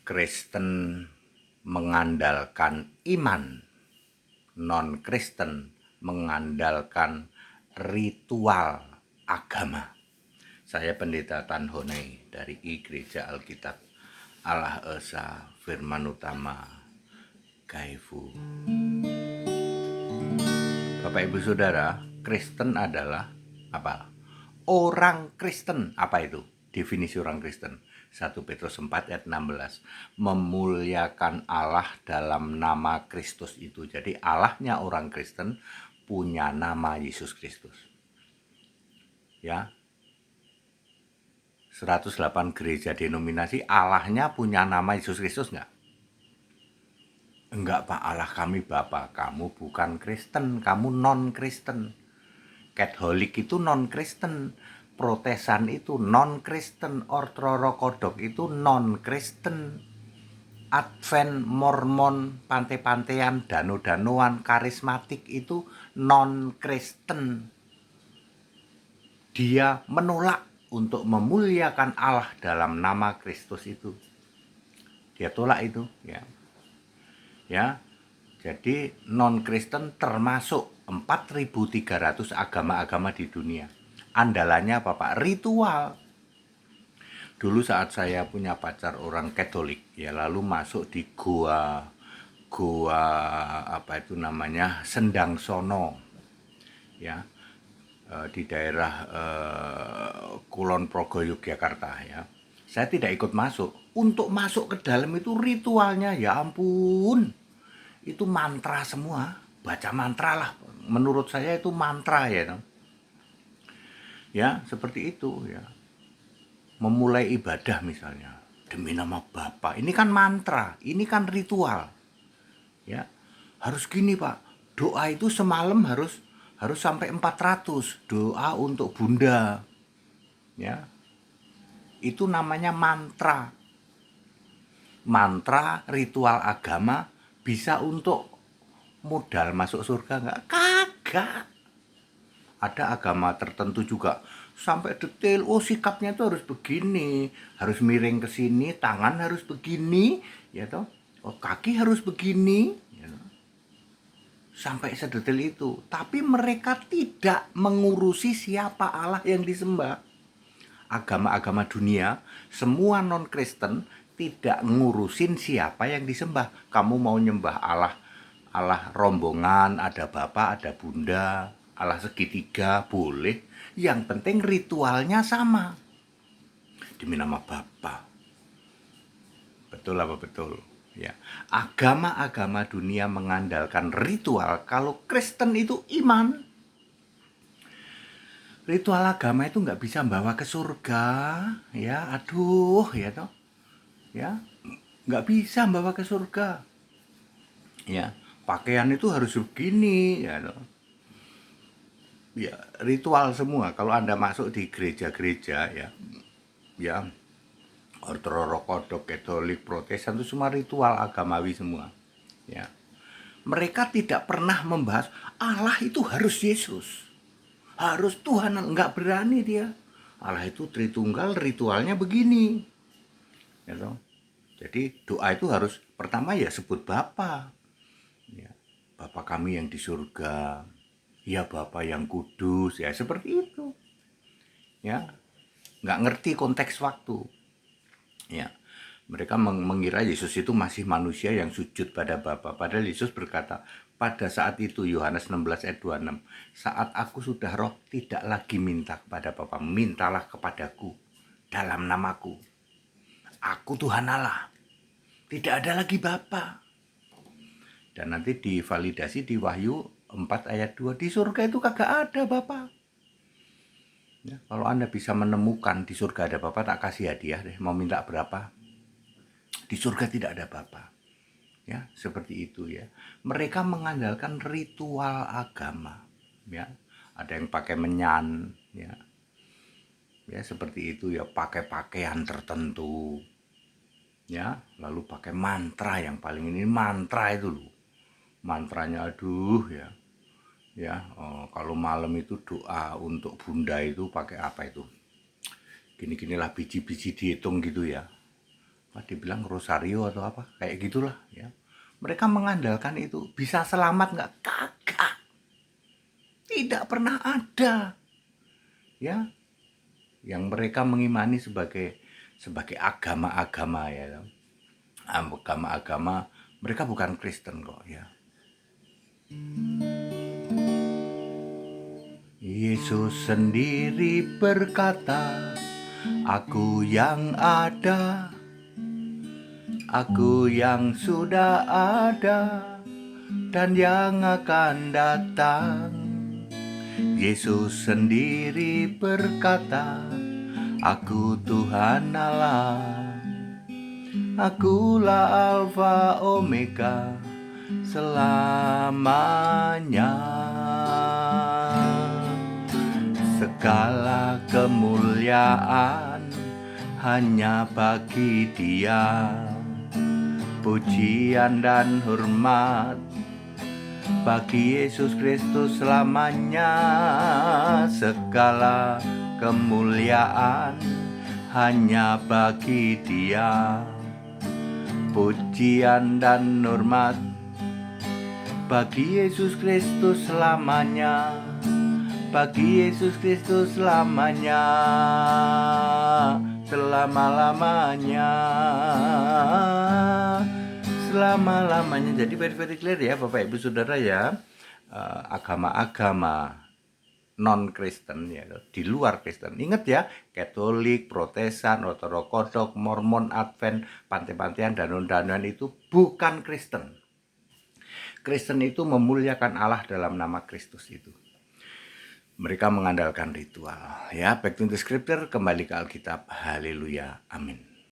Kristen mengandalkan iman, non-Kristen mengandalkan ritual agama. Saya Pendeta Tan Honey dari Gereja Alkitab Allah Esa Firman Utama Kaifu. Bapak Ibu Saudara, Kristen adalah apa? Orang Kristen. Apa itu? Definisi orang Kristen. 1 Petrus 4 ayat 16. Memuliakan Allah dalam nama Kristus itu. Jadi Allahnya orang Kristen punya nama Yesus Kristus. Ya. 108 gereja denominasi Allahnya punya nama Yesus Kristus enggak? Enggak Pak, Allah kami Bapa, kamu bukan Kristen, kamu non-Kristen. Katolik itu non-Kristen, Protesan itu non-Kristen, Ortodoks itu non-Kristen, Advent, Mormon, pantai-pantaian, dano-danoan, karismatik itu non-Kristen. Dia menolak untuk memuliakan Allah dalam nama Kristus itu. Dia tolak itu, ya. Ya. Jadi non-Kristen termasuk 4.300 agama-agama di dunia. Andalannya apa Pak? Ritual. Dulu saat saya punya pacar orang Katolik, ya lalu masuk di goa apa itu namanya Sendang Sono, ya di daerah Kulon Progo Yogyakarta, ya. Saya tidak ikut masuk. Untuk masuk ke dalam itu ritualnya, ya ampun, itu mantra semua, baca mantra lah. Menurut saya itu mantra ya. Ya, seperti itu ya. Memulai ibadah misalnya demi nama Bapa. Ini kan mantra, ini kan ritual. Ya. Harus gini, Pak. Doa itu semalam harus sampai 400. Doa untuk Bunda. Ya. Itu namanya mantra. Mantra ritual agama bisa untuk modal masuk surga enggak? Kagak. Ada agama tertentu juga sampai detail, oh sikapnya itu harus begini, harus miring ke sini, tangan harus begini, ya toh, oh, kaki harus begini, ya toh. Sampai sedetail itu. Tapi mereka tidak mengurusi siapa Allah yang disembah. Agama-agama dunia, semua non-Kristen tidak ngurusin siapa yang disembah. Kamu mau nyembah Allah rombongan, ada Bapak, ada Bunda, Allah segitiga, boleh. Yang penting ritualnya sama. Demi nama Bapa. Betul apa betul? Ya. Agama-agama dunia mengandalkan ritual. Kalau Kristen itu iman. Ritual agama itu nggak bisa bawa ke surga. Ya, aduh, ya toh. Ya, nggak bisa bawa ke surga. Ya, pakaian itu harus begini, ya toh. Ya, ritual semua. Kalau Anda masuk di gereja-gereja ya Ortodoks, Katolik, Protestan itu semua ritual agamawi semua. Ya. Mereka tidak pernah membahas Allah itu harus Yesus. Harus Tuhan, enggak berani dia. Allah itu Tritunggal, ritualnya begini. Ya toh. Jadi doa itu harus pertama ya sebut Bapa. Ya. Bapa kami yang di surga. Ya Bapa yang kudus, ya seperti itu. Ya, nggak ngerti konteks waktu. Ya, mereka mengira Yesus itu masih manusia yang sujud pada Bapa. Padahal Yesus berkata, pada saat itu Yohanes 16 ayat 26, saat aku sudah roh tidak lagi minta kepada Bapa, mintalah kepadaku dalam namaku. Aku Tuhan Allah. Tidak ada lagi Bapa. Dan nanti divalidasi di Wahyu 4 ayat 2, di surga itu kagak ada Bapa. Ya, kalau Anda bisa menemukan di surga ada Bapa, tak kasih hadiah deh, mau minta berapa. Di surga tidak ada Bapa. Ya, seperti itu ya. Mereka mengandalkan ritual agama. Ya, ada yang pakai menyan, ya. Ya, seperti itu ya, pakai pakaian tertentu. Ya, lalu pakai mantra yang paling ini mantra itu loh. Mantranya aduh ya. Ya, kalau malam itu doa untuk Bunda itu pakai apa itu? Gini-ginilah biji-biji dihitung gitu ya. apa dibilang rosario atau apa kayak gitulah ya. Mereka mengandalkan itu. Bisa selamat nggak? Kagak. Tidak pernah ada. Ya, yang mereka mengimani sebagai agama-agama ya. Agama-agama mereka bukan Kristen kok ya. Yesus sendiri berkata, "Aku yang ada, aku yang sudah ada, dan yang akan datang." Yesus sendiri berkata, "Aku Tuhan Allah, akulah Alfa Omega, selamanya. Segala kemuliaan hanya bagi Dia, pujian dan hormat bagi Yesus Kristus selamanya. Segala kemuliaan hanya bagi Dia, pujian dan hormat bagi Yesus Kristus selamanya. Bagi Yesus Kristus selamanya, selama-lamanya, selama-lamanya. Jadi very clear ya Bapak Ibu Saudara ya. Agama-agama non-Kristen ya, di luar Kristen. Ingat ya, Katolik, Protestan, Ortodoks, Mormon, Advent, Pantai-Pantean, Danon-Danon itu bukan Kristen. Kristen itu memuliakan Allah dalam nama Kristus itu. Mereka mengandalkan ritual. Ya, back to the scripture, kembali ke Alkitab. Haleluya. Amin.